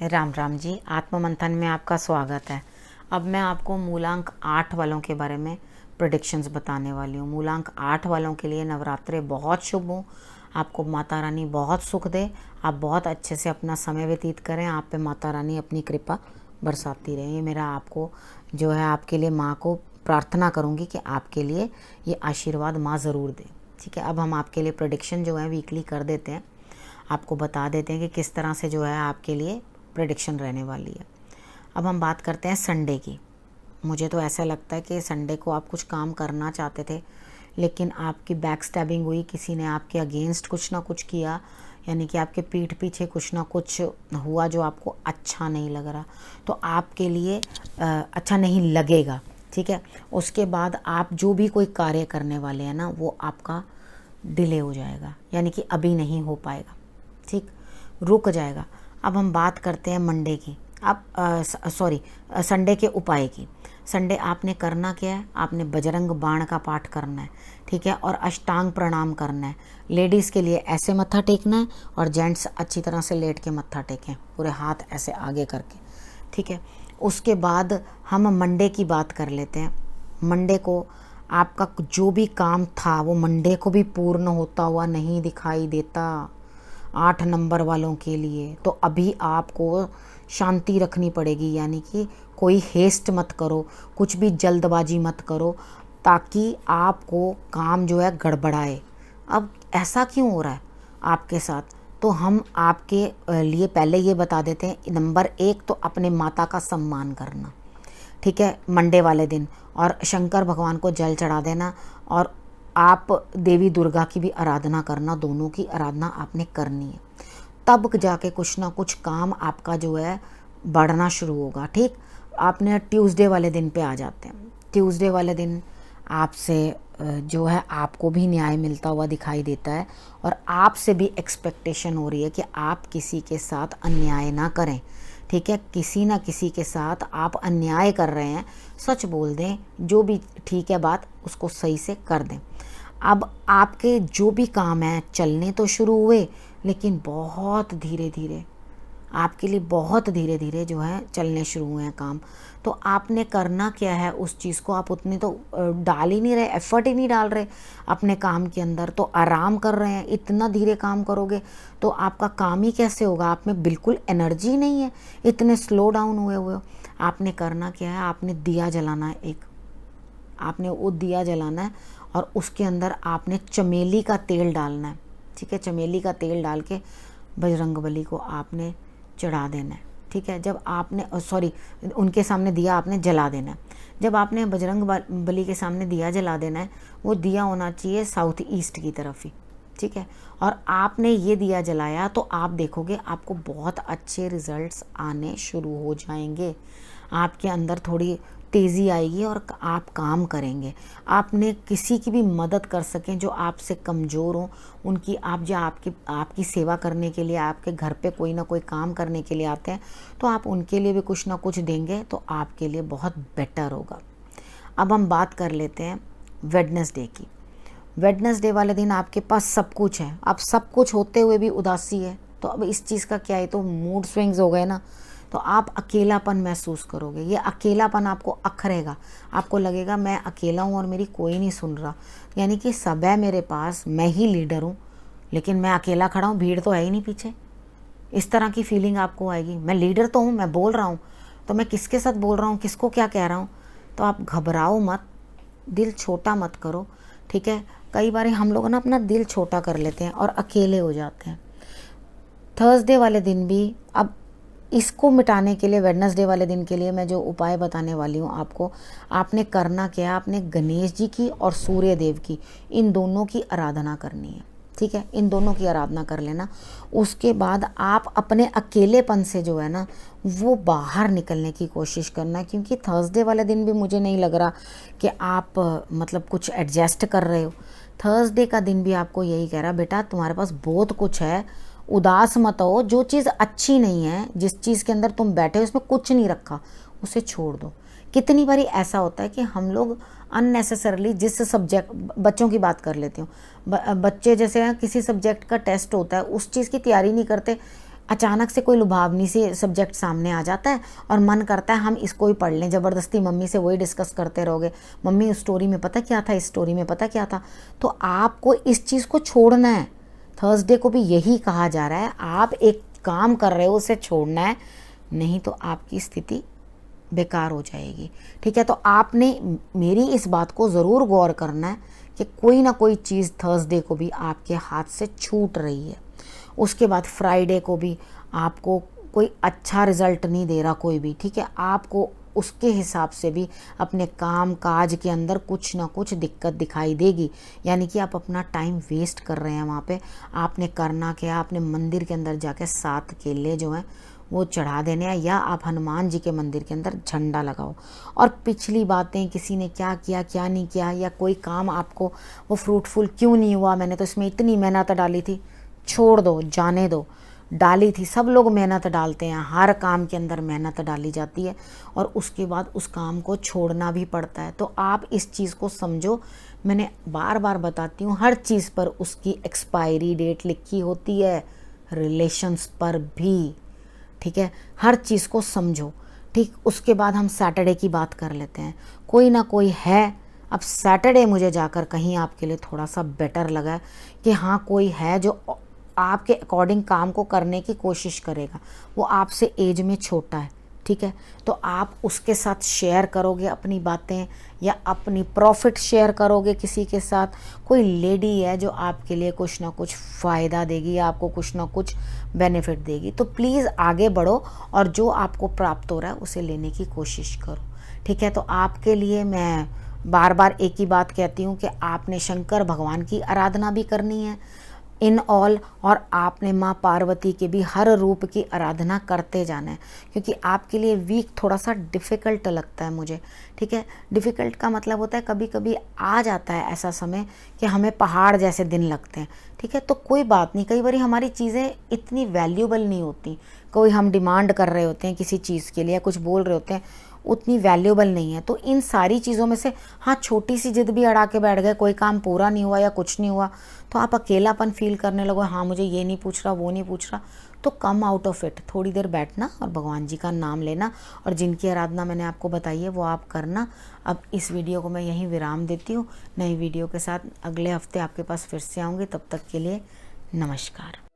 राम राम जी। आत्म मंथन में आपका स्वागत है। अब मैं आपको मूलांक 8 वालों के बारे में प्रेडिक्शंस बताने वाली हूँ। मूलांक 8 वालों के लिए नवरात्रे बहुत शुभ हो, आपको माता रानी बहुत सुख दे, आप बहुत अच्छे से अपना समय व्यतीत करें, आप पे माता रानी अपनी कृपा बरसाती रहे। ये मेरा आपको जो है आपके लिए माँ को प्रार्थना करूँगी कि आपके लिए ये आशीर्वाद माँ ज़रूर दे। ठीक है, अब हम आपके लिए प्रेडिक्शन जो है वीकली कर देते हैं, आपको बता देते हैं कि किस तरह से जो है आपके लिए प्रेडिक्शन रहने वाली है। अब हम बात करते हैं संडे की। मुझे तो ऐसा लगता है कि संडे को आप कुछ काम करना चाहते थे, लेकिन आपकी बैक स्टैबिंग हुई, किसी ने आपके अगेंस्ट कुछ ना कुछ किया, यानी कि आपके पीठ पीछे कुछ ना कुछ हुआ जो आपको अच्छा नहीं लग रहा, तो आपके लिए अच्छा नहीं लगेगा। ठीक है, उसके बाद आप जो भी कोई कार्य करने वाले हैं ना, वो आपका डिले हो जाएगा, यानी कि अभी नहीं हो पाएगा। ठीक, रुक जाएगा। अब हम बात करते हैं मंडे की। अब संडे के उपाय की। संडे आपने करना क्या है, आपने बजरंग बाण का पाठ करना है। ठीक है, और अष्टांग प्रणाम करना है। लेडीज़ के लिए ऐसे मत्था टेकना है और जेंट्स अच्छी तरह से लेट के मत्था टेकें, पूरे हाथ ऐसे आगे करके। ठीक है, उसके बाद हम मंडे की बात कर लेते हैं। मंडे को आपका जो भी काम था वो मंडे को भी पूर्ण होता हुआ नहीं दिखाई देता। 8 नंबर वालों के लिए तो अभी आपको शांति रखनी पड़ेगी, यानी कि कोई हेस्ट मत करो, कुछ भी जल्दबाजी मत करो, ताकि आपको काम जो है गड़बड़ाए। अब ऐसा क्यों हो रहा है आपके साथ, तो हम आपके लिए पहले ये बता देते हैं। नंबर 1 तो अपने माता का सम्मान करना। ठीक है, मंडे वाले दिन, और शंकर भगवान को जल चढ़ा देना, और आप देवी दुर्गा की भी आराधना करना, दोनों की आराधना आपने करनी है। तब जाके कुछ ना कुछ काम आपका जो है बढ़ना शुरू होगा। ठीक, आपने ट्यूसडे वाले दिन पे आ जाते हैं। ट्यूसडे वाले दिन आपसे जो है आपको भी न्याय मिलता हुआ दिखाई देता है, और आपसे भी एक्सपेक्टेशन हो रही है कि आप किसी के साथ अन्याय ना करें। ठीक है, किसी ना किसी के साथ आप अन्याय कर रहे हैं, सच बोल दें, जो भी ठीक है बात उसको सही से कर दें। अब आपके जो भी काम हैं चलने तो शुरू हुए, लेकिन बहुत धीरे धीरे, आपके लिए बहुत धीरे धीरे जो है चलने शुरू हुए हैं काम। तो आपने करना क्या है, उस चीज़ को आप उतने तो डाल ही नहीं रहे, एफर्ट ही नहीं डाल रहे अपने काम के अंदर, तो आराम कर रहे हैं। इतना धीरे काम करोगे तो आपका काम ही कैसे होगा, आप में बिल्कुल एनर्जी नहीं है, इतने स्लो डाउन हुए हुए हो। आपने करना क्या है, आपने दिया जलाना है एक, आपने वो दिया जलाना है, और उसके अंदर आपने चमेली का तेल डालना है। ठीक है, चमेली का तेल डाल के बजरंगबली को आपने चढ़ा देना है। ठीक है, जब आपने उनके सामने दिया आपने जला देना है। जब आपने बजरंग बली के सामने दिया जला देना है, वो दिया होना चाहिए साउथ ईस्ट की तरफ ही। ठीक है, और आपने ये दिया जलाया तो आप देखोगे आपको बहुत अच्छे रिजल्ट्स आने शुरू हो जाएंगे। आपके अंदर थोड़ी तेज़ी आएगी और आप काम करेंगे। आपने किसी की भी मदद कर सकें जो आपसे कमज़ोर हों, उनकी आप जो आपकी सेवा करने के लिए आपके घर पे कोई ना कोई काम करने के लिए आते हैं, तो आप उनके लिए भी कुछ ना कुछ देंगे तो आपके लिए बहुत बेटर होगा। अब हम बात कर लेते हैं वेडनेसडे की। वेडनेसडे वाले दिन आपके पास सब कुछ है, अब सब कुछ होते हुए भी उदासी है, तो अब इस चीज़ का क्या है, तो मूड स्विंग्स हो गए ना, तो आप अकेलापन महसूस करोगे। ये अकेलापन आपको अखरेगा, आपको लगेगा मैं अकेला हूँ और मेरी कोई नहीं सुन रहा, यानी कि सब है मेरे पास, मैं ही लीडर हूँ, लेकिन मैं अकेला खड़ा हूँ, भीड़ तो है ही नहीं पीछे। इस तरह की फीलिंग आपको आएगी। मैं लीडर तो हूँ, मैं बोल रहा हूँ, तो मैं किसके साथ बोल रहा हूँ, किसको क्या कह रहा हूँ। तो आप घबराओ मत, दिल छोटा मत करो। ठीक है, कई बार हम लोग ना अपना दिल छोटा कर लेते हैं और अकेले हो जाते हैं। थर्सडे वाले दिन भी, अब इसको मिटाने के लिए, वेडनेसडे वाले दिन के लिए मैं जो उपाय बताने वाली हूँ आपको, आपने करना क्या है, आपने गणेश जी की और सूर्य देव की, इन दोनों की आराधना करनी है। ठीक है, इन दोनों की आराधना कर लेना। उसके बाद आप अपने अकेलेपन से जो है ना वो बाहर निकलने की कोशिश करना, क्योंकि थर्सडे वाले दिन भी मुझे नहीं लग रहा कि आप मतलब कुछ एडजस्ट कर रहे हो। थर्सडे का दिन भी आपको यही कह रहा, बेटा तुम्हारे पास बहुत कुछ है, उदास मत हो। जो चीज़ अच्छी नहीं है, जिस चीज़ के अंदर तुम बैठे हो उसमें कुछ नहीं रखा, उसे छोड़ दो। कितनी बारी ऐसा होता है कि हम लोग अननेसेसरली जिस सब्जेक्ट, बच्चों की बात कर लेती हूँ, बच्चे जैसे किसी सब्जेक्ट का टेस्ट होता है, उस चीज़ की तैयारी नहीं करते, अचानक से कोई लुभावनी सी सब्जेक्ट सामने आ जाता है और मन करता है हम इसको ही पढ़ लें, ज़बरदस्ती मम्मी से वही डिस्कस करते रहोगे, मम्मी उस स्टोरी में पता क्या था, इस स्टोरी में पता क्या था। तो आपको इस चीज़ को छोड़ना है। थर्सडे को भी यही कहा जा रहा है, आप एक काम कर रहे हो उसे छोड़ना है, नहीं तो आपकी स्थिति बेकार हो जाएगी। ठीक है, तो आपने मेरी इस बात को ज़रूर गौर करना है कि कोई ना कोई चीज़ थर्सडे को भी आपके हाथ से छूट रही है। उसके बाद फ्राइडे को भी आपको कोई अच्छा रिज़ल्ट नहीं दे रहा कोई भी। ठीक है, आपको उसके हिसाब से भी अपने काम काज के अंदर कुछ ना कुछ दिक्कत दिखाई देगी, यानी कि आप अपना टाइम वेस्ट कर रहे हैं वहाँ पे। आपने करना क्या, आपने मंदिर के अंदर जाके 7 केले जो हैं वो चढ़ा देने हैं, या आप हनुमान जी के मंदिर के अंदर झंडा लगाओ। और पिछली बातें किसी ने क्या किया क्या नहीं किया, या कोई काम आपको वो फ्रूटफुल क्यों नहीं हुआ, मैंने तो इसमें इतनी मेहनत डाली थी, छोड़ दो, जाने दो। डाली थी, सब लोग मेहनत डालते हैं, हर काम के अंदर मेहनत डाली जाती है और उसके बाद उस काम को छोड़ना भी पड़ता है। तो आप इस चीज़ को समझो, मैंने बार बार बताती हूँ, हर चीज़ पर उसकी एक्सपायरी डेट लिखी होती है, रिलेशंस पर भी। ठीक है, हर चीज़ को समझो। ठीक, उसके बाद हम सैटरडे की बात कर लेते हैं। कोई ना कोई है, अब सैटरडे मुझे जाकर कहीं आपके लिए थोड़ा सा बेटर लगा कि हाँ कोई है जो आपके अकॉर्डिंग काम को करने की कोशिश करेगा। वो आपसे एज में छोटा है। ठीक है, तो आप उसके साथ शेयर करोगे अपनी बातें, या अपनी प्रॉफिट शेयर करोगे किसी के साथ। कोई लेडी है जो आपके लिए कुछ ना कुछ फ़ायदा देगी, या आपको कुछ ना कुछ बेनिफिट देगी। तो प्लीज़ आगे बढ़ो और जो आपको प्राप्त हो रहा है उसे लेने की कोशिश करो। ठीक है, तो आपके लिए मैं बार बार एक ही बात कहती हूँ कि आपने शंकर भगवान की आराधना भी करनी है इन ऑल, और आपने माँ पार्वती के भी हर रूप की आराधना करते जाना है, क्योंकि आपके लिए वीक थोड़ा सा डिफ़िकल्ट लगता है मुझे। ठीक है, डिफ़िकल्ट का मतलब होता है कभी कभी आ जाता है ऐसा समय कि हमें पहाड़ जैसे दिन लगते हैं। ठीक है, तो कोई बात नहीं, कई बार हमारी चीज़ें इतनी वैल्यूबल नहीं होती, कोई हम डिमांड कर रहे होते हैं किसी चीज़ के लिए, या कुछ बोल रहे होते हैं, उतनी वैल्यूबल नहीं है। तो इन सारी चीज़ों में से हाँ छोटी सी जिद भी अड़ा के बैठ गए, कोई काम पूरा नहीं हुआ या कुछ नहीं हुआ, तो आप अकेलापन फील करने लगो, हाँ मुझे ये नहीं पूछ रहा वो नहीं पूछ रहा, तो कम आउट ऑफ इट, थोड़ी देर बैठना और भगवान जी का नाम लेना, और जिनकी आराधना मैंने आपको बताई है वो आप करना। अब इस वीडियो को मैं यहीं विराम देती हूँ, नई वीडियो के साथ अगले हफ्ते आपके पास फिर से आऊँगी। तब तक के लिए नमस्कार।